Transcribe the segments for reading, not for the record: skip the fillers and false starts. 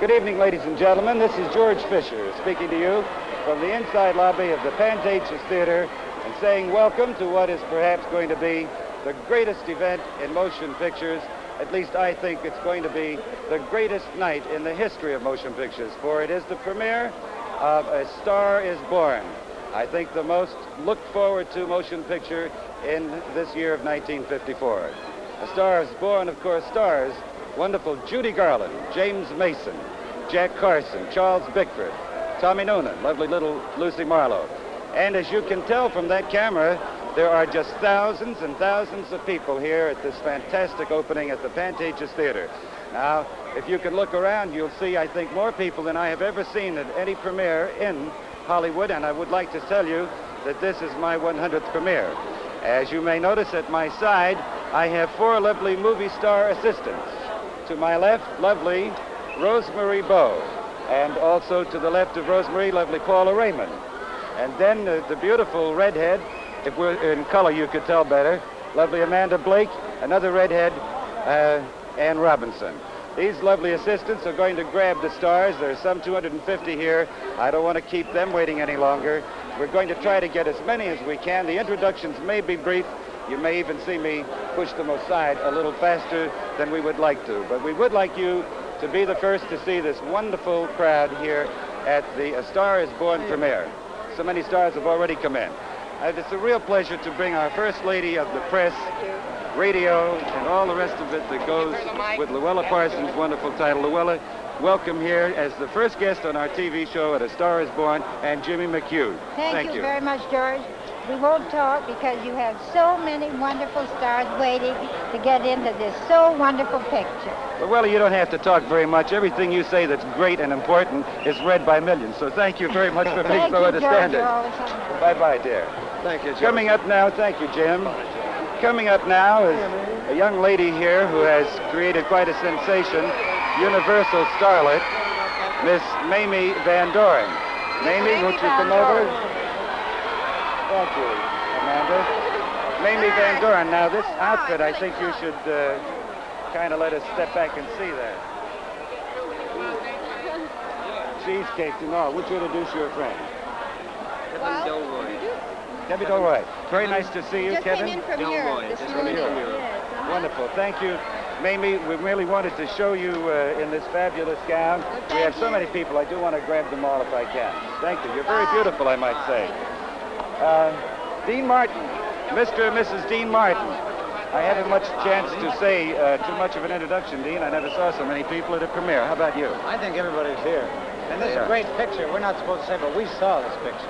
Good evening, ladies and gentlemen. This is George Fisher speaking to you from the inside lobby of the Pantages Theatre and saying welcome to what is perhaps going to be the greatest event in motion pictures. At least I think it's going to be the greatest night in the history of motion pictures, for it is the premiere of A Star is Born. I think the most looked forward to motion picture in this year of 1954. A Star is Born, of course, stars wonderful Judy Garland, James Mason, Jack Garson, Charles Bickford, Tommy Noonan, lovely little Lucy Marlowe. And as you can tell from that camera, there are just thousands and thousands of people here at this fantastic opening at the Pantages Theatre. Now, if you can look around, you'll see, I think, more people than I have ever seen at any premiere in Hollywood, and I would like to tell you that this is my 100th premiere. As you may notice at my side, I have four lovely movie star assistants. To my left, lovely Rosemary Bowe, and also to the left of Rosemary, lovely Paula Raymond. And then the beautiful redhead, if we're in color you could tell better, lovely Amanda Blake, another redhead, Ann Robinson. These lovely assistants are going to grab the stars. There are some 250 here. I don't want to keep them waiting any longer. We're going to try to get as many as we can. The introductions may be brief. You may even see me push them aside a little faster than we would like to. But we would like you to be the first to see this wonderful crowd here at the A Star is Born premiere. So many stars have already come in. It's a real pleasure to bring our First Lady of the Press, radio, and all the rest of it that goes with Louella Parsons' wonderful title. Louella, welcome here as the first guest on our TV show at A Star is Born, and Jimmy McHugh. Thank you very much, George. We won't talk because you have so many wonderful stars waiting to get into this so wonderful picture. Louella, you don't have to talk very much. Everything you say that's great and important is read by millions. So thank you very much for being so understanding. Bye-bye, dear. Thank you, Jim. Coming up now, thank you, Jim. Coming up now is a young lady here who has created quite a sensation, Universal starlet, Miss Mamie Van Doren. Mamie, won't you come over? Thank you, Amanda. Mamie Van Doren. Now, this outfit, I think you should kind of let us step back and see that. Cheesecake and all. Would you introduce your friend? Debbie Dolroy. Very nice to see you, just Kevin. Came in from Europe this morning. Yes, wonderful. Thank you. Mamie, we really wanted to show you in this fabulous gown. We have so many people. I do want to grab them all if I can. Thank you. You're very beautiful, I might say. Dean Martin, Mr. and Mrs. Dean Martin. I haven't much chance to say too much of an introduction, Dean. I never saw so many people at a premiere. How about you? I think everybody's here. And this is a great picture. We're not supposed to say, but we saw this picture.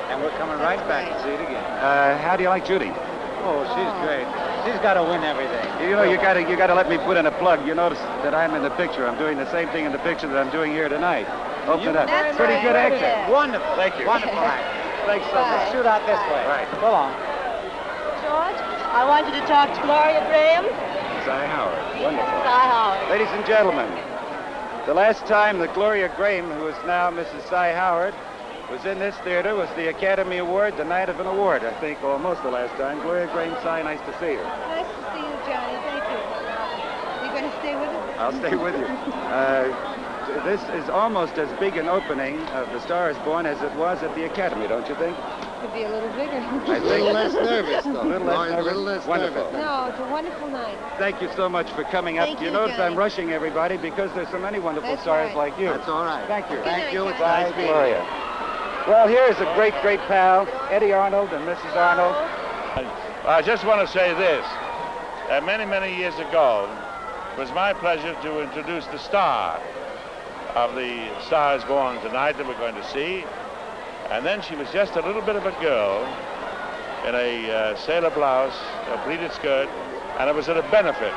And we're coming right back to see it again. How do you like Judy? Oh, she's great. She's got to win everything. You know, you gotta let me put in a plug. You notice that I'm in the picture. I'm doing the same thing in the picture that I'm doing here tonight. Open it up. Pretty good acting. Wonderful. Thank you. Wonderful acting. Thanks so much. Let's shoot out this way. Right. Go on. George, I want you to talk to Gloria Graham. Cy Howard. Wonderful. Cy Howard. Ladies and gentlemen, the last time that Gloria Graham, who is now Mrs. Cy Howard, was in this theater was the Academy Award, the night of an award, I think, almost the last time. Gloria Graham, Cy, nice to see you. Nice to see you, Johnny. Thank you. You going to stay with us? I'll stay with you. This is almost as big an opening of The Star is Born as it was at the Academy, don't you think? Could be a little bigger. I A little less nervous, though. A little less nervous. A little less Wonderful. nervous. No, it's a wonderful night. Thank you so much for coming up. Thank You you, notice Johnny. I'm rushing everybody because there's so many wonderful That's stars right. like you. That's all right. Thank you. Thank you. It's Bye, nice being Gloria. here. Well, here is a great, great pal, Eddy Arnold and Mrs. Arnold. I just want to say this. Many, many years ago, it was my pleasure to introduce the star of The Star is Born tonight that we're going to see. And then she was just a little bit of a girl in a sailor blouse, a pleated skirt, and it was at a benefit.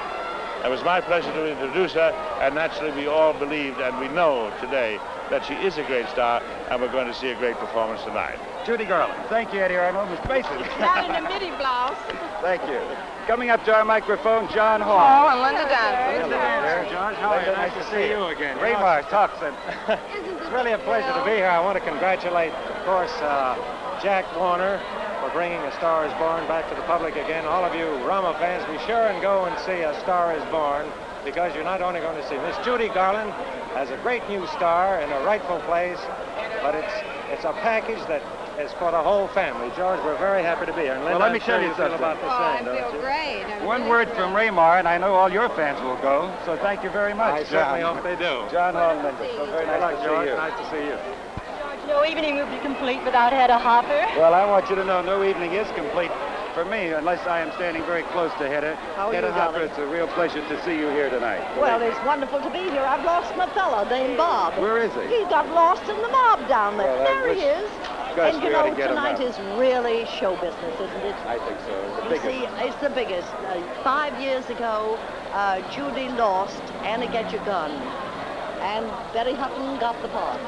It was my pleasure to introduce her, and naturally we all believed and we know today that she is a great star, and we're going to see a great performance tonight. Judy Garland. Thank you, Eddy Arnold. Miss Mason. Not in a midi blouse. Thank you. Coming up to our microphone, John Hall. Oh, and Linda Danforth. Hello there. George, how are you? Nice to see you again. Raymar Toxin. It's really a pleasure to be here. I want to congratulate, of course, Jack Warner for bringing A Star is Born back to the public again. All of you Rama fans, be sure and go and see A Star is Born. because you're not only going to see Miss Judy Garland as a great new star in a rightful place, but it's a package that is for the whole family. George, we're very happy to be here. And Linda, Well, let me I'm sure tell you you feel something. about the I same, don't feel you? great. I'm One really word thrilled. from Raymar, and I know all your fans will go, so thank you very much. I certainly John. hope they do. John Holman, so very Good luck, nice to George. see you. Nice to see you. No evening would be complete without Hedda Hopper. Well, I want you to know no evening is complete for me unless I am standing very close to Hedda. How are Hedda you, Hopper, darling? it's a real pleasure to see you here tonight. Well, it's wonderful to be here. I've lost my fella named Bob. Where is he? He got lost in the mob down there. Well, I There he wish- is. Gosh, And we you ought to know, get him tonight up. is really show business, isn't it? I think so. The You biggest. see, it's the biggest. 5 years ago, Judy lost Anna Get Your Gun, and Betty Hutton got the part.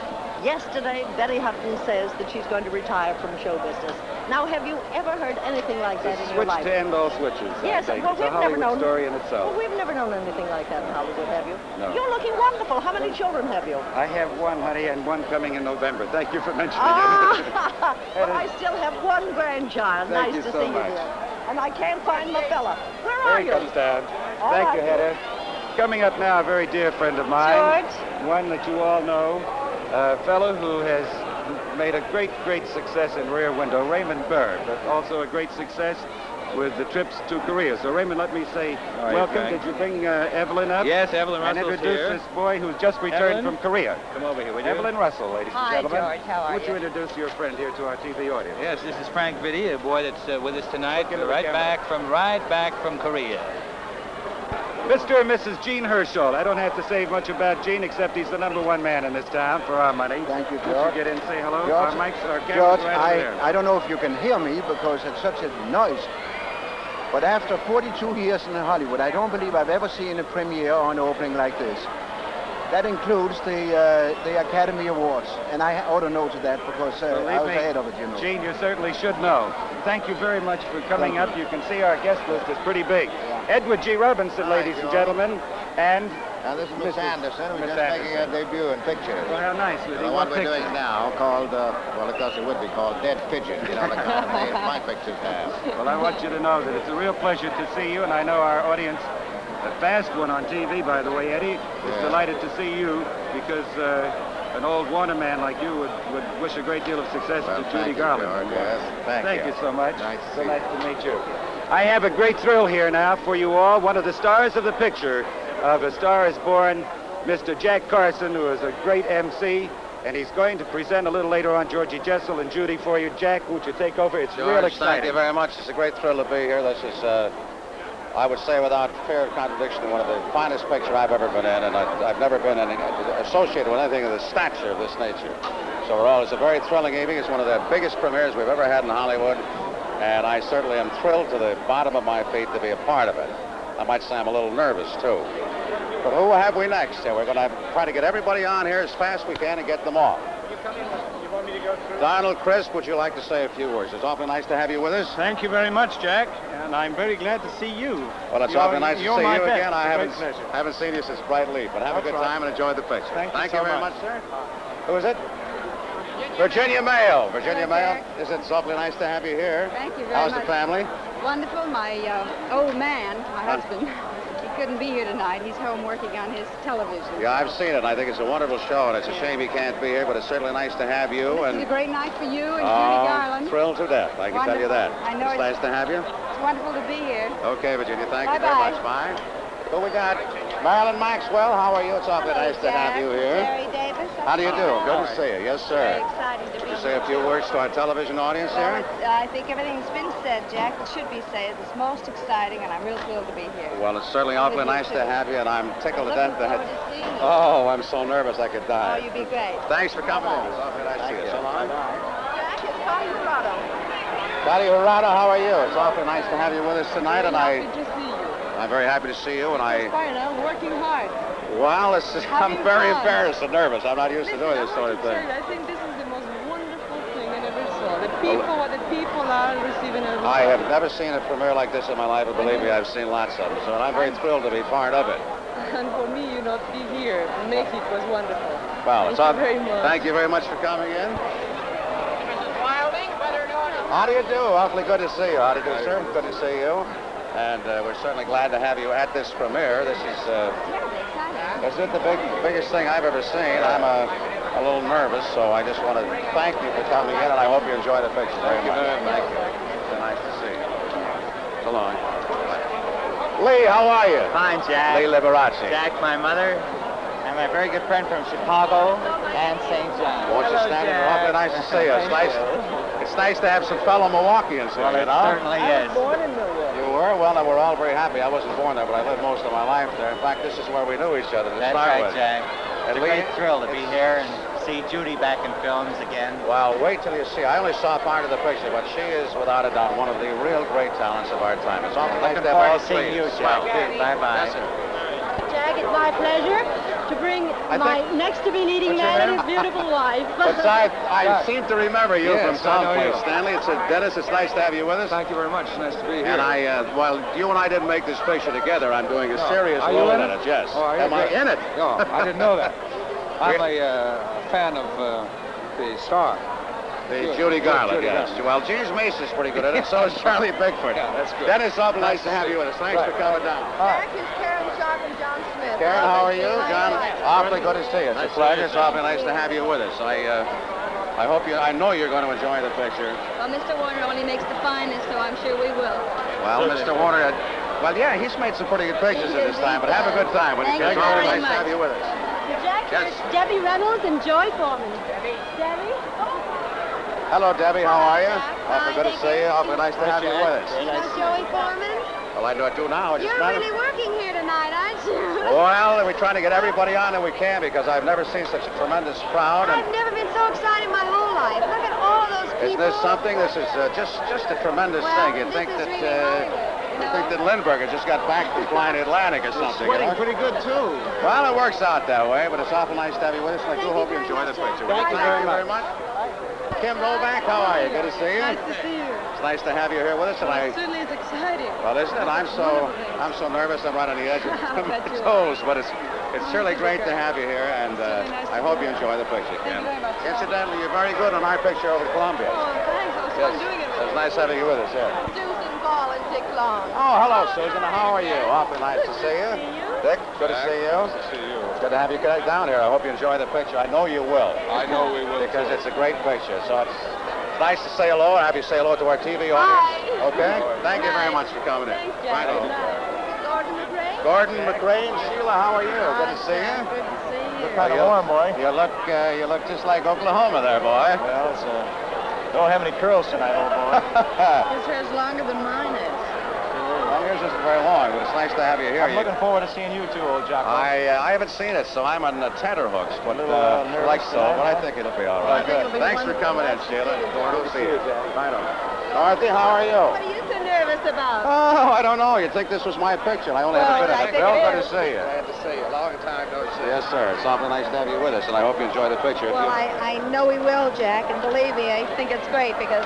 Yesterday, Betty Hutton says that she's going to retire from show business. Now, have you ever heard anything like that in your Switch life? to end all switches. Yes, I think. well, It's a we've never Hollywood known. story in itself. Well, we've never known anything like that in Hollywood, have you? No. You're looking wonderful. How many children have you? I have one, honey, and one coming in November. Thank you for mentioning Ah, it. well, I still have one grandchild. Thank Nice you to so see you, much. dear. And I can't find my fella. Where There are he you? comes down. All Thank right. you, Hedda. Coming up now, a very dear friend of mine. George. One that you all know. A fellow who has made a great, great success in Rear Window, Raymond Burr, but also a great success with the trips to Korea. So, Raymond, let me say All right, welcome. Frank. Did you bring Evelyn up? Yes, Evelyn And Russell's introduce here. this boy who's just returned Evelyn? from Korea. Come over here, would you? Evelyn Russell, ladies Hi, and gentlemen. George. How are Would you you? introduce your friend here to our TV audience? Yes, this is Frank Biddy, a boy that's with us tonight, Look into the right camera. back from Korea. Mr. and Mrs. Gene Herschel. I don't have to say much about Gene, except he's the #1 man in this town for our money. Thank you, Would George. you get in and say hello? George, Our mics, our cameras George, right over there. I don't know if you can hear me because it's such a noise. But after 42 years in Hollywood, I don't believe I've ever seen a premiere or an opening like this. That includes the Academy Awards, and I ought to know to that because I Believe was me, ahead of it, you know. Gene, you certainly should know. Thank you very much for coming Thank up. You can see our guest list is pretty big. Yeah. Edward G. Robinson, Hi, ladies and George. gentlemen, and Now, this is Mrs. Miss Anderson, who's Miss just making her Anderson. debut in pictures. Well, how nice. And Lizzie. the What one we're picture? doing now called, well, of course it would be called Dead Pigeon, you know, the kind of names my pictures have. Well, I want you to know that it's a real pleasure to see you, and I know our audience, a fast one on TV, by the way, Eddie, is Yeah. delighted to see you because an old Warner man like you would wish a great deal of success Well, to thank Judy you, Garland. George, yes. Thank you so much. Nice to so see nice you. to meet you. I have a great thrill here now for you all. One of the stars of the picture of A Star is Born, Mr. Jack Garson, who is a great MC, and he's going to present a little later on Georgie Jessel and Judy for you. Jack, would you take over? It's real George, exciting. thank you very much. It's a great thrill to be here. This is, I would say without fear of contradiction, one of the finest pictures I've ever been in, and I've never been associated with anything of the stature of this nature. So it's a very thrilling evening. It's one of the biggest premieres we've ever had in Hollywood, and I certainly am thrilled to the bottom of my feet to be a part of it. I might say I'm a little nervous, too. But who have we next? We're going to try to get everybody on here as fast as we can and get them off. Donald Crisp, would you like to say a few words? It's awfully nice to have you with us. Thank you very much, Jack, and I'm very glad to see you. Well, it's You're- awfully nice to see you're you my pet. again. I It's a great haven't pleasure. seen you since Bright Leaf, but have a That's good right. time and enjoy the picture. Thank you you so very much. much, sir. Who is it? Virginia Mayo. Virginia Hello, Mayo. Jack. It's awfully nice to have you here. Thank you very How's much. the family? Wonderful. My old man, my husband, he couldn't be here tonight. He's home working on his television. Yeah, I've seen it. I think it's a wonderful show, and it's a shame he can't be here, but it's certainly nice to have you. This is a And great night for you and Judy Garland. thrilled to death. I can tell you that. Wonderful. I know It's nice to have you. It's wonderful to be here. Okay, Virginia, thank you very Bye-bye. much. Bye. Who we got? Marilyn Maxwell, how are you? It's awfully nice to have you here. Jerry Davis. How do you do? Good to see you. Yes, Very sir. exciting to be Would you here. say a few words to our television audience Well, here? I think everything's been said, Jack. It should be said. It's most exciting, and I'm real thrilled to be here. Well, it's certainly awfully With you, nice to too. have you, and I'm tickled to Looking death forward to seeing you. Oh, I'm so nervous I could Oh, die. you'd be great. Thanks for coming in. It's awfully nice to see you. So long. Jack, it's Connie Murado. Dottie Hirata, how are you? It's awfully nice to have you with us tonight, and Happy to see you. I'm very happy to see you, and Fine, I'm working hard. well, I'm Having very fun. embarrassed and nervous. I'm not used to doing Listen, this I sort want of to tell thing. you, I think this is the most wonderful thing I ever saw. The people, what the people are receiving a I have never seen a premiere like this in my life, and believe me, I've seen lots of them, so I'm very thrilled to be part of it. And for me, you not be here and make it was wonderful. Well, Thank you very much. Thank you very much for coming in. How do you do? Awfully good to see you. How do you do, sir? Good to see you. And we're certainly glad to have you at this premiere. This is it the biggest thing I've ever seen. I'm a little nervous, so I just want to thank you for coming in, and I hope you enjoy the picture very much. Thank you. It's nice to see you. So long. Lee, how are you? Fine, Jack. Lee Liberace. Jack, my mother, and my very good friend from Chicago and St. John. Won't you stand in? Awfully nice to see you. It's nice to have some fellow Milwaukeeans here, you know? Certainly is. I was born in Milwaukee. You were? Well, we're all very happy. I wasn't born there, but I lived most of my life there. In fact, this is where we knew each other to That's start right, with. Jack. It's a great thrill to be here and see Judy back in films again. Well, wait till you see. I only saw part of the picture, but she is, without a doubt, one of the real great talents of our time. It's awfully nice to have all seeing three. you, Jack. Bye-bye. Yes, sir. Jack, it's my pleasure to bring my next-to-be leading man and his beautiful wife. I seem to remember you from someplace, Stanley. It's Dennis. It's nice to have you with us. Thank you very much. It's nice to be here. And well, you and I didn't make this picture together. I'm doing a serious Are you role in in it. Yes. Oh, are you? Am I in it? No, I didn't know that. I'm a fan of the star. Judy Garland, yes. Well, James Mason's pretty good at it, so is Charlie Bickford. Yeah, that's good. Dennis, awfully nice to have you with us. Thanks for coming down. Jack is Karen Sharp and John Smith. Karen, how are you? John, awfully good to see you. It's a pleasure. It's awfully nice to have you with us. I hope you, I know you're going to enjoy the picture. Well, Mr. Warner only makes the finest, so I'm sure we will. Well, Mr. Warner, well, yeah, he's made some pretty good pictures at this time, but have a good time. Thank you It's always very nice to have you with us. Jack, Yes. here's Debbie Reynolds and Joy Foreman. Debbie? Hello, Debbie. How are you? Hi, Awfully good to see you. Awfully nice to have you with us. Joey Foreman? Well, I do it too now. You're really working here tonight, aren't you? Well, we're trying to get everybody on that we can because I've never seen such a tremendous crowd. I've never been so excited my whole life. Look at all those people. Isn't this something? This is just a tremendous thing. You'd think that Lindbergh had just got back from flying Atlantic or something. Sweating pretty good, too. Well, it works out that way, but it's awful nice to have you with us, and I do hope you enjoy the picture. Thank you very much. Kim Novak, how are you? Good to see you. Nice to see you. It's nice to have you here with us, and I. Certainly it's exciting. Well, isn't it? I'm so nervous. I'm right on the edge of my toes, but it's certainly great to have you here, and I hope you enjoy the picture, Kim. Incidentally, you're very good on our picture over at Columbia. Oh, thanks. I was fun doing it. It's nice having you with us here. Susan, Paul, and Dick Long. Oh, hello, Susan. How are you? Awfully nice to see you. Dick, good to see you. Good to see you. It's good to have you down here. I hope you enjoy the picture. I know you will. I know we will. Because it's a great picture. So it's nice to say hello and have you say hello to our TV audience. Hi. Okay? Thank you very much for coming in. Thanks, Jack. Right on. Gordon McRae. Gordon McRae and Sheila, how are you? Good to see you. Good to see you. Kind of warm, boy. You look just like Oklahoma there, boy. Well, don't have any curls tonight, old boy. His hair's longer than mine is. Well, yours isn't very long, but it's nice to have you here. I'm looking forward to seeing you too, old Jocko. I haven't seen it, so I'm on tenterhooks, but nervous like so. But I think it'll be all right. Good. Thanks for coming in, Sheila. Good to see you. Right on. Dorothy, how are you? What are you so nervous about? Oh, I don't know. You'd think this was my picture. I only have a bit of it. Bill, good to see you. Glad to see you. Long time no see. Yes, sir. It's awfully nice to have you with us, and I hope you enjoy the picture. Well, I know we will, Jack, and believe me, I think it's great because,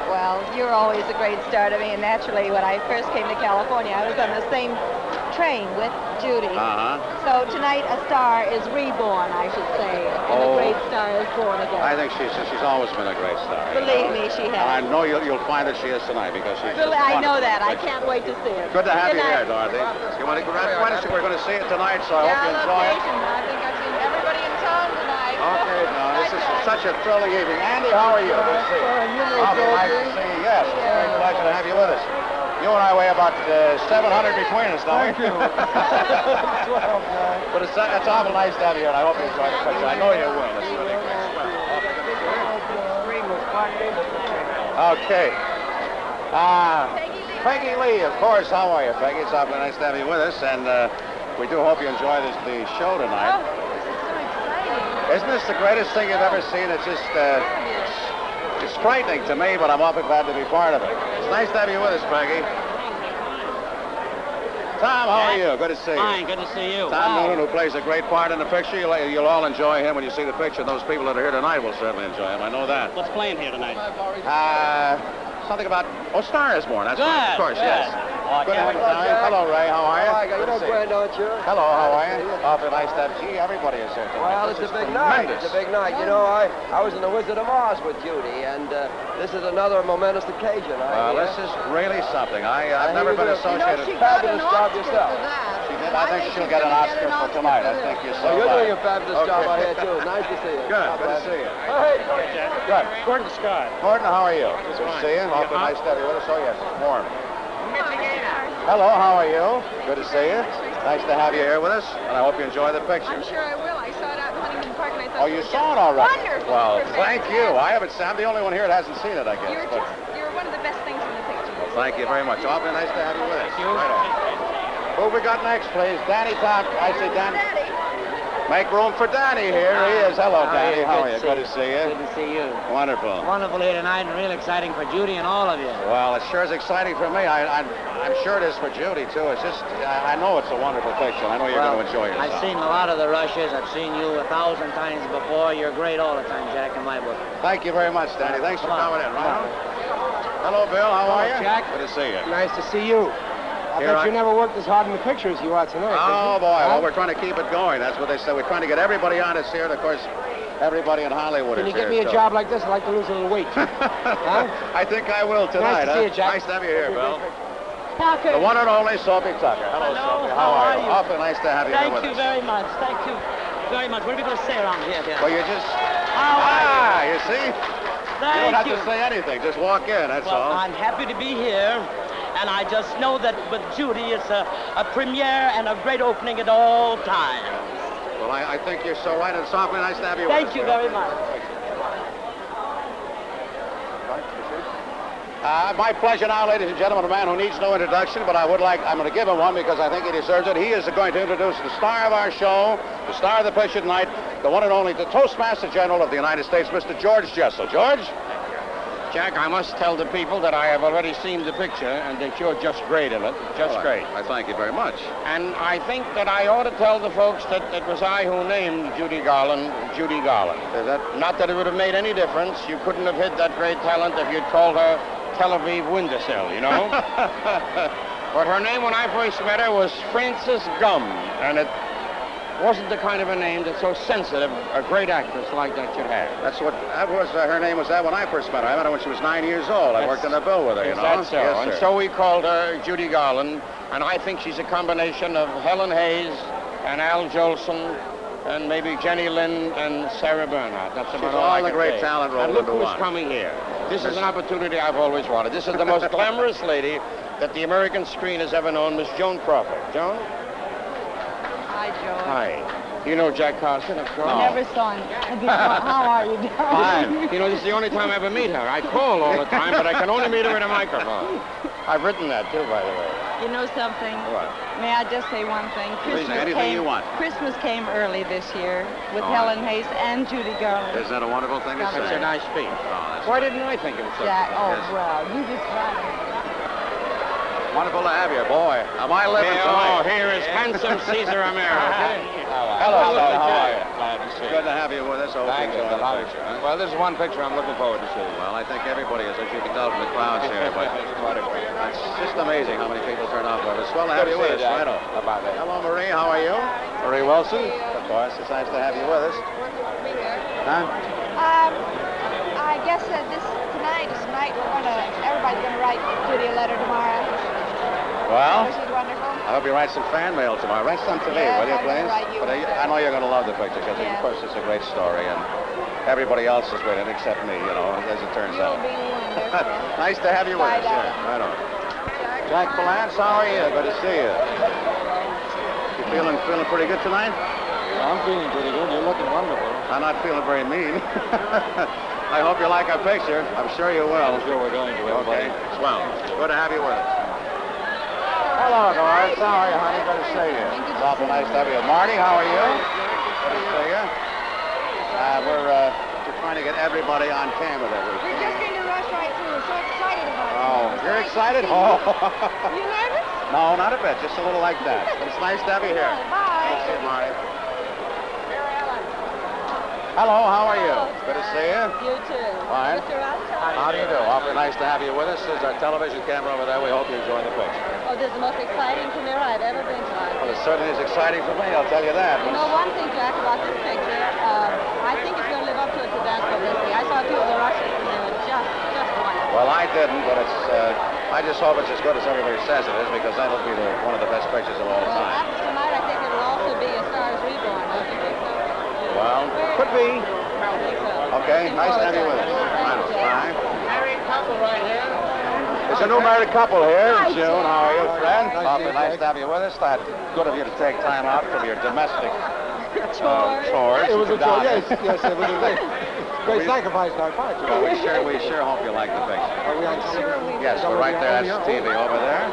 well, you're always a great star to me, and naturally, when I first came to California, I was on the same train with Judy. So tonight, a star is reborn, I should say, and a great star is born again. I think she's always been a great star. Believe me, she has. And I know you'll find that she is tonight because she's just I know wonderful. that. I can't wait to see her. Good to have you night. here, Dorothy. You want to we're going to see it tonight, so I hope you enjoy it. I think I've seen everybody in town tonight. Okay, this is such a thrilling evening. Andy, how are you? Good to see you. Awfully nice to see you. Yes, it's a great pleasure to have you with us. You and I weigh about 700 between us, don't we? Thank you. But it's awful nice to have you here, and I hope you enjoy the picture. I know you will. It's really great. Okay. Peggy Lee, of course. How are you, Peggy? It's awfully nice to have you with us, and we do hope you enjoy the show tonight. Oh, this is so exciting. Isn't this the greatest thing you've ever seen? It's just, it's frightening to me, but I'm awfully glad to be part of it. It's nice to have you with us, Peggy. Tom, how are you? Good to see you. Fine, good to see you. Tom Noonan, who plays a great part in the picture. You'll all enjoy him when you see the picture. Those people that are here tonight will certainly enjoy him. I know that. What's playing here tonight? Something about, Star is Born. That's right. Of course, yes. Good to have you, Danny. Hello, Ray. How are you? Hi, you Good know to see Gwen, don't you? Hello, how are you? Awfully nice to have you. Everybody is here tonight. Well, it's a big night. It's a big night. You know, I was in the Wizard of Oz with Judy, and this is another momentous occasion. Well, this is really something. I've never been associated. You know, she got an Oscar yourself. She did. I think she'll get an Oscar for tonight. I think you're so You're right. doing a fabulous job out here, too. Nice to see you. Good. Good to see you. Hey, Good. Gordon Scott. Gordon, how are you? Good to see you. Awfully nice to have you with us. Oh, yes. Warm. Hello, how are you? Good to see you. Nice to have you here with us, and I hope you enjoy the picture. I'm sure I will. I saw it out in Huntington Park, and I thought. Oh, you saw it already? Wonderful. Well, thank you. I haven't seen. I'm the only one here that hasn't seen it, I guess. You're one of the best things in the picture. Well, thank you very much. Awfully nice to have you with us. Thank you. Right on. Who we got next, please? Danny Top. I say Danny. Make room for Danny here. He is. Hello, Danny. How are you? Good to see you. Good to see you. Wonderful. Wonderful here tonight and real exciting for Judy and all of you. Well, it sure is exciting for me. I'm sure it is for Judy, too. It's just, I know it's a wonderful picture. I know you're going to enjoy yourself. I've seen a lot of the rushes. I've seen you 1,000 times before. You're great all the time, Jack, in my book. Thank you very much, Danny. Thanks for coming in. Right on. Hello, Bill. How are you? Jack. Good to see you. Nice to see you. I bet you never worked as hard in the picture as you are tonight. Oh, boy. Well, we're trying to keep it going. That's what they said. We're trying to get everybody on us here. And, of course, everybody in Hollywood Can is you here. give me a job like this? I'd like to lose a little weight. Huh? I think I will tonight. Nice to see you, Jack. Nice to have you here, Bill. Tucker. The one and only Sophie Tucker. Hello, Sophie. How are you? Awfully nice to have you here with us. Thank you very much. Thank you very much. What are we going to say around here? Well, you just... you see? You don't have to say anything. Just walk in, that's all. I'm happy to be here. And I just know that with Judy, it's a premiere and a great opening at all times. Well, I think you're so right. It's awfully nice to have you with us. Thank you very much. My pleasure now, ladies and gentlemen, a man who needs no introduction, but I'm going to give him one because I think he deserves it. He is going to introduce the star of our show, the star of the picture tonight, the one and only, the Toastmaster General of the United States, Mr. George Jessel. George? Jack, I must tell the people that I have already seen the picture and that you're just great in it. Just great. I thank you very much. And I think that I ought to tell the folks that it was I who named Judy Garland, Judy Garland. Not that it would have made any difference. You couldn't have hid that great talent if you'd called her Tel Aviv Windowsill, you know? But her name when I first met her was Frances Gum, and it wasn't the kind of a name that's so sensitive a great actress like that should have. Her name was that when I first met her. I met her when she was 9 years old. I worked in a bill with her, you know? That's so. Yes, and sir. so we called her Judy Garland, and I think she's a combination of Helen Hayes and Al Jolson and maybe Jenny Lind and Sarah Bernhardt. That's about all I the can great say. talent rolled And look into who's one. coming here. This is an opportunity I've always wanted. This is the most glamorous lady that the American screen has ever known, Miss Joan Crawford. Joan? Hi, Joan. Hi. You know Jack Garson, of course? I never saw him. How are you, darling? Fine. You know, this is the only time I ever meet her. I call all the time, but I can only meet her at a microphone. I've written that, too, by the way. You know something? What? May I just say one thing? Please, anything you want. Christmas came early this year with Oh, Helen Hayes and Judy Garland. Isn't that a wonderful thing to say? That's a nice speech. Why didn't I think of something? Jack, oh, Yes. well, you just Wonderful to have you, boy. Am I living tonight? Here is handsome Caesar America. Hello, sir. How are you? Glad to see you. Good to have you with us. Thank you. The picture, huh? Well, this is one picture I'm looking forward to seeing. Well, I think everybody is, as you can tell from the crowds here. But it's just amazing how many people turn out for it. It's swell to have you with us. Right on. About that. Hello, Marie. How are you? Marie Wilson. Of course. It's nice to have you with us. Huh? I guess tonight is the night everybody's gonna write Judy a letter tomorrow. Well, She's wonderful. I hope you write some fan mail tomorrow. Write some to me, Yes, will you, I'm gonna please? write you But I know you're going to love the picture because, of course, it's a great story, and everybody else is with it except me, you know, as it turns out. You'll be wonderful. Nice to have you with us. Yeah, right on. Jack Palance, how are you? Good to see you. You feeling pretty good tonight? I'm feeling pretty good. You're looking wonderful. I'm not feeling very mean. I hope you like our picture. I'm sure you will. I'm sure we're going to. Okay, swell. Good to have you with us. Hello, Doris. How are you, honey? Good to see you. It's awful nice to have you. Marty, how are you? Good to see you. We're trying to get everybody on camera that week. We're just going to rush right through. We're so excited about it. Oh, you're excited? Oh. You nervous? No, not a bit. Just a little like that. But it's nice to have you here. Bye. See you, Marty. Hello, how are you? Good to see you. You too. Fine. Mr. Untitled. How do you do? Awfully nice to have you with us. There's our television camera over there. We hope you enjoy the picture. Oh, this is the most exciting premiere I've ever been to. Well, it certainly is exciting for me, I'll tell you that. You know one thing, Jack, about this picture, I think it's going to live up to its advance publicity. I saw two of the rushes and they were just wonderful. Well, I didn't, but it's, I just hope it's as good as everybody says it is, because that'll be one of the best pictures of all Well, time. after tonight, I think it'll also be A Star is Reborn, don't you think so? Well, could be. I think so. Okay, nice to have you with us. Bye. Married couple right here. It's a new married couple here. Hi, June, how are you, friend? Nice to Awfully see you, nice Jack. to have you with us. That's good of you to take time out from your domestic chores. It was a chore. Yes, it was a great We- sacrifice on our part. Well, we sure hope you like the picture. Are we on television? Yes, we're right there. That's the TV over there.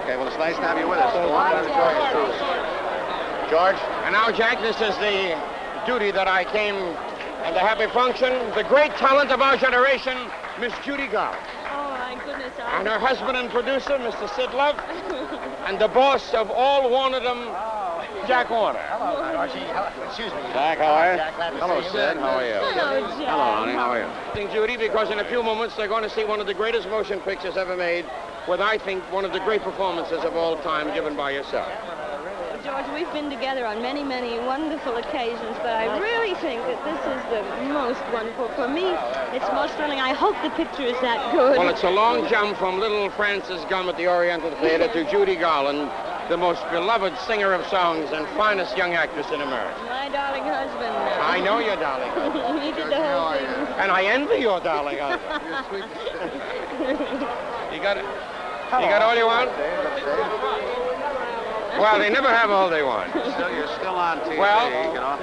Okay, well, it's nice to have you with us. Go on and enjoy yourself. George? And now, Jack, this is the duty that I came at the happy function. The great talent of our generation, Miss Judy Garland. Oh, my goodness. And her husband and producer, Mr. Sid Love. And the boss of all Warnerdom, Jack Warner. Hello, Archie. Excuse me. Jack, how are you? Jack, glad to Hello, see you. Sid. How are you? Hello, Jack. Hello, honey. How are you? Thank Judy, because in a few moments they're going to see one of the greatest motion pictures ever made, with, I think, one of the great performances of all time given by yourself. George, we've been together on many, many wonderful occasions, but I really think that this is the most wonderful. For me, it's most thrilling. I hope the picture is that good. Well, it's a long jump from little Frances Gum at the Oriental Theatre to Judy Garland, the most beloved singer of songs and finest young actress in America. My darling husband. I know your darling husband. He did the whole thing. And I envy your darling husband. You got all you want? Well, they never have all they want. You're still on TV. Well, you know.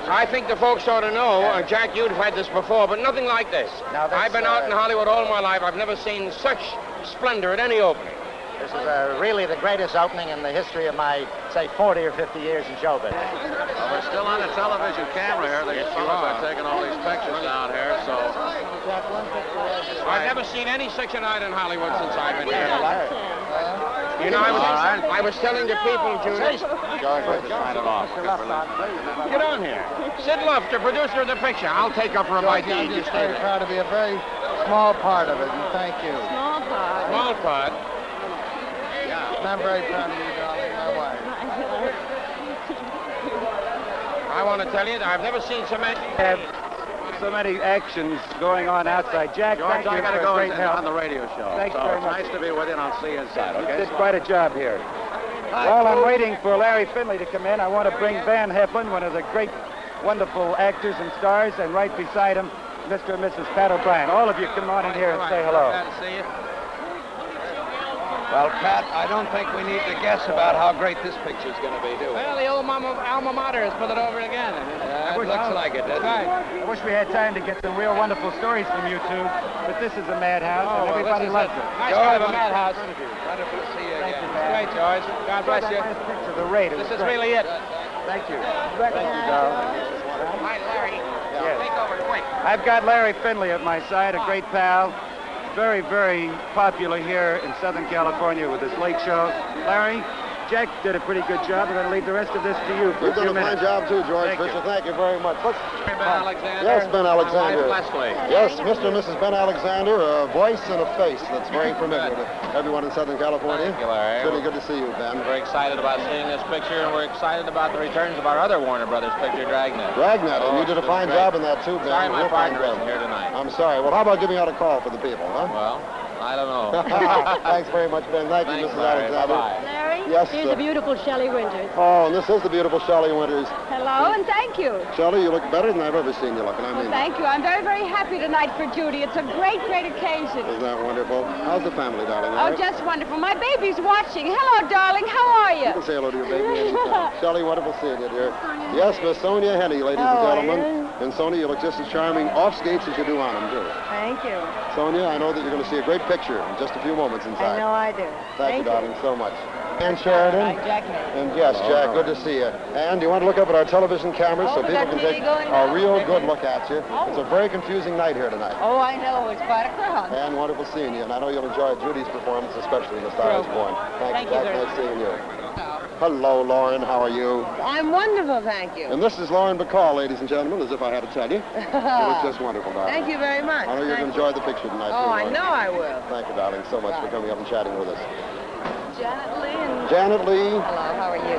I think the folks ought to know, Jack, you've had this before, but nothing like this. I've been out in Hollywood all my life. I've never seen such splendor at any opening. This is really the greatest opening in the history of my, say, 40 or 50 years in show business. Well, we're still on the television camera here. The fellows are taking all these pictures down here, so... I've never seen any such a night in Hollywood since I've been here. You know, I was telling the people, Judy. George, we're just sign it off. Get on here. Sid Luft, the producer of the picture. I'll take up for a bite to eat. I'm just very proud to be a very small part of it, and thank you. Small part. Small part. And I'm very proud of you, darling, my wife. I want to tell you that I've never seen so many... So many actions going on outside. Jack, George, thank you I got to for go great help. on the radio show. Thanks so very it's much. nice to be with you, and I'll see you inside, You okay? did quite a job here. While I'm waiting for Larry Finley to come in, I want to bring Van Heflin, one of the great, wonderful actors and stars, and right beside him, Mr. and Mrs. Pat O'Brien. All of you come on in here and say hello. Glad to see you. Well, Pat, I don't think we need to guess about how great this picture's going to be, do we? Well, the old alma mater has put it over again. It looks like it, doesn't it? I wish we had time to get some real wonderful stories from you two, but this is a madhouse, and everybody loves it. Nice to have a madhouse. Wonderful to see you again. Great, George. God bless you. Nice picture, the raid. This is really it. Thank you. Thank you, Darrell. Hi, Larry. Yes. Take over quick. I've got Larry Finley at my side, a great pal. Very, very popular here in Southern California with his late show. Larry, Jack did a pretty good job. I'm going to leave the rest of this to you for You've a few done a minutes. fine job too, George Thank you. Fisher. Thank you very much. Let's... Ben Alexander. Yes, Ben Alexander. My wife, Leslie. Yes, Mr. and Mrs. Ben Alexander, a voice and a face that's very familiar to everyone in Southern California. Thank you, Larry. It's really good to see you, Ben. We're excited about seeing this picture, and we're excited about the returns of our other Warner Brothers picture, Dragnet. Dragnet, and you did a fine job in that too, Ben. Sorry, my Real fine partner job. isn't here tonight. I'm sorry. Well, how about giving out a call for the people, huh? Well, I don't know. Thanks very much, Ben. Thank you, Thanks, Mrs. Larry. Alexander. Bye-bye. Larry, Yes, here's the beautiful Shelley Winters. Oh, and this is the beautiful Shelley Winters. Hello, and thank you. Shelley, you look better than I've ever seen you looking. I mean, Thank you. I'm very, very happy tonight for Judy. It's a great, great occasion. isn't that wonderful? How's the family, darling? Oh, All right? just wonderful. My baby's watching. Hello, darling. How are You you? can say hello to your baby anytime. Shelley, wonderful seeing you, dear. Yes, Miss Sonia Henny, ladies and How are gentlemen. And Sonia, you look just as charming off skates as you do on them, too. Thank you. Sonia, I know that you're going to see a great picture in just a few moments inside. I know I do. Thank you, darling, so much. And Sheridan. Jack. And yes, Jack, good to see you. And you want to look up at our television cameras so we people got can TV take going a now? real good look at you. It's a very confusing night here tonight. Oh, I know. It's quite a crowd. And wonderful seeing you. And I know you'll enjoy Judy's performance, especially in The Star is Born. Thank you, you Jack. very Nice seeing you. Hello, Lauren. How are you? I'm wonderful, thank you. And this is Lauren Bacall, ladies and gentlemen, as if I had to tell you. It was just wonderful, darling. Thank you very much. I know you're going to enjoy the picture tonight. Oh, too, I Lauren. know I will. Thank you, darling, so much for coming up and chatting with us. Janet Lee and... Janet Lee. Hello, how are you?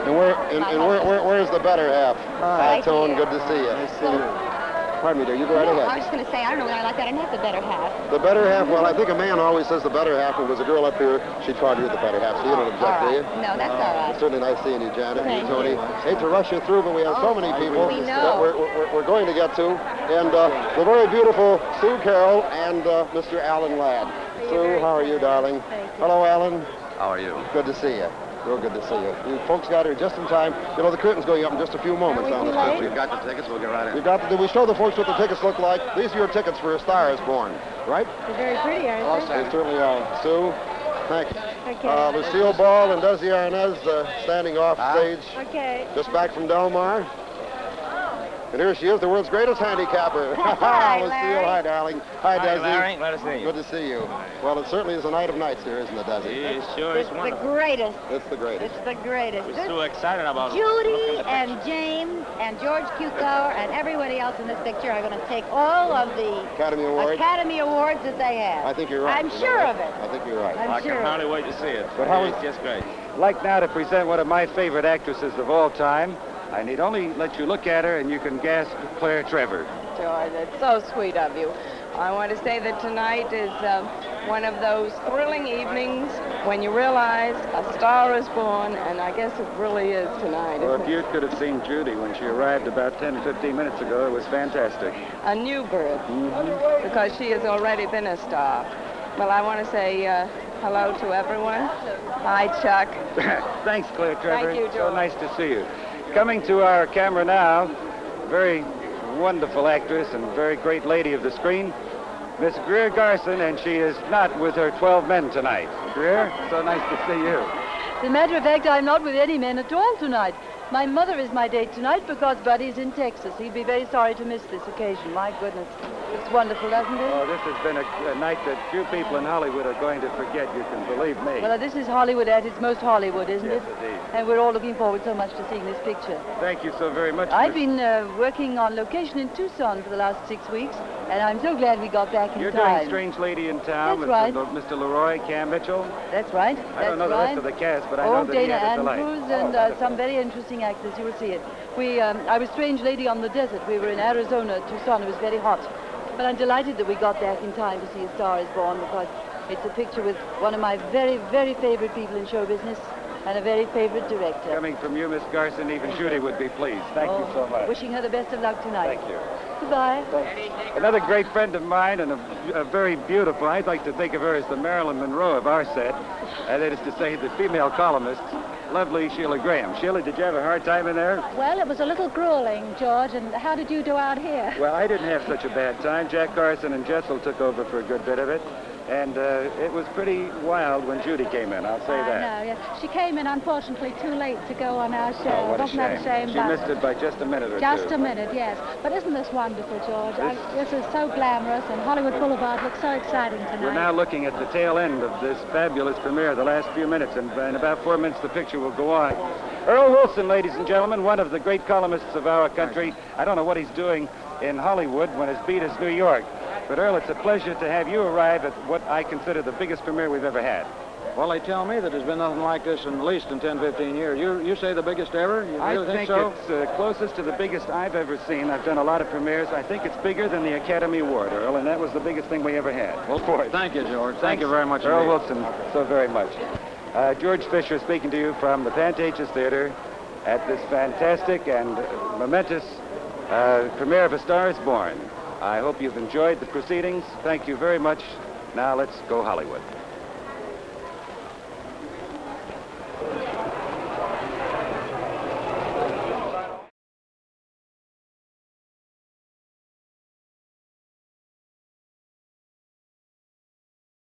And where's the better half? Right Tone, here. good to see you. Nice to see you. Pardon me, dear. You go right I ahead. was just going to say, I don't know whether I like that or not, the better half. The better half, well, I think a man always says the better half. If it was a girl up here, she'd call you the better half. So you don't object, do you? No, that's all right. It's certainly nice seeing you, Janet. Thank and Tony. you. Hate to rush you through, but we have so many people We that know. we're going to get to. And the very beautiful Sue Carroll and Mr. Alan Ladd. Sue, how are you, darling? Hello, Alan. How are you? Good to see you. Real good to see you. You folks got here just in time. You know, the curtain's going up in just a few moments on this picture. We've got the tickets. We'll get right in. We've got to, we show the folks what the tickets look like. These are your tickets for A Star is Born, right? They're very pretty, aren't they? They certainly are. Sue, thank you. Okay. Lucille Ball and Desi Arnaz standing off stage. Okay. Just back from Del Mar. And here she is, the world's greatest handicapper. Hi, Lucille. Larry. Hi, darling. Hi, Desi. Larry. Glad to see you. Good to see you. Well, it certainly is a night of nights here, isn't it, Desi? It sure is It's the wonderful. greatest. It's the greatest. It's the greatest. We're so excited about Judy and James and George Cukor and everybody else in this picture are going to take all of the Academy Awards. Academy Awards that they have. I think you're right. I'm sure of it. I think you're right. I'm I sure can of hardly it. wait to see it. But how It's just great. Like now to present one of my favorite actresses of all time. I need only let you look at her and you can gasp Claire Trevor. George, that's so sweet of you. I want to say that tonight is one of those thrilling evenings when you realize a star is born, and I guess it really is tonight. Well, isn't if you could have seen Judy when she arrived about 10, 15 minutes ago, it was fantastic. A new birth, because she has already been a star. Well, I want to say hello to everyone. Hi, Chuck. Thanks, Claire Trevor. Thank you, So George. nice to see you. Coming to our camera now, very wonderful actress and very great lady of the screen, Miss Greer Garson, and she is not with her 12 men tonight. Greer, so nice to see you. As a matter of fact, I'm not with any men at all tonight. My mother is my date tonight because Buddy's in Texas. He'd be very sorry to miss this occasion. My goodness. It's wonderful, doesn't it? Oh, this has been a night that few people in Hollywood are going to forget, you can believe me. Well, this is Hollywood at its most Hollywood, isn't Yes, it? indeed. And we're all looking forward so much to seeing this picture. Thank you so very much. I've Miss- been working on location in Tucson for the last 6 weeks, and I'm so glad we got back in You're time. doing Strange Lady in Town That's with right. Mr. Leroy, Cam Mitchell. That's right. I don't know the rest of the cast, but I know that he Dana had a delight. Andrews and some very interesting actors. You will see it. I was Strange Lady on the Desert. We were in Arizona, Tucson. It was very hot. But I'm delighted that we got back in time to see A Star is Born because it's a picture with one of my very, very favorite people in show business and a very favorite director. Coming from you, Miss Garson, even Judy would be pleased. Thank you so much. Wishing her the best of luck tonight. Thank you. Goodbye. Another great friend of mine and a very beautiful, I'd like to think of her as the Marilyn Monroe of our set, and that is to say the female columnist, lovely Sheila Graham. Sheila, did you have a hard time in there? Well, it was a little grueling, George, and how did you do out here? Well, I didn't have such a bad time. Jack Garson and Jessel took over for a good bit of it, and it was pretty wild when Judy came in, I'll say that. I know, yes. She came in, unfortunately, too late to go on our show. Oh, what a Wasn't that a shame? She But missed it by just a minute or just two. a minute, yes. But isn't this wonderful, George? This is so glamorous, and Hollywood Boulevard looks so exciting tonight. We're now looking at the tail end of this fabulous premiere, the last few minutes, and in about 4 minutes the picture will go on. Earl Wilson, ladies and gentlemen, one of the great columnists of our country. I don't know what he's doing in Hollywood when his beat is New York. But Earl, it's a pleasure to have you arrive at what I consider the biggest premiere we've ever had. Well, they tell me that there's been nothing like this in at least in 10, 15 years. You say the biggest ever? You I really think so? it's closest to the biggest I've ever seen. I've done a lot of premieres. I think it's bigger than the Academy Award, Earl, and that was the biggest thing we ever had. Well, thank you, George. Thank you very much Earl indeed. Wilson, so very much. George Fisher speaking to you from the Pantages Theatre at this fantastic and momentous premiere of A Star is Born. I hope you've enjoyed the proceedings. Thank you very much. Now let's go Hollywood.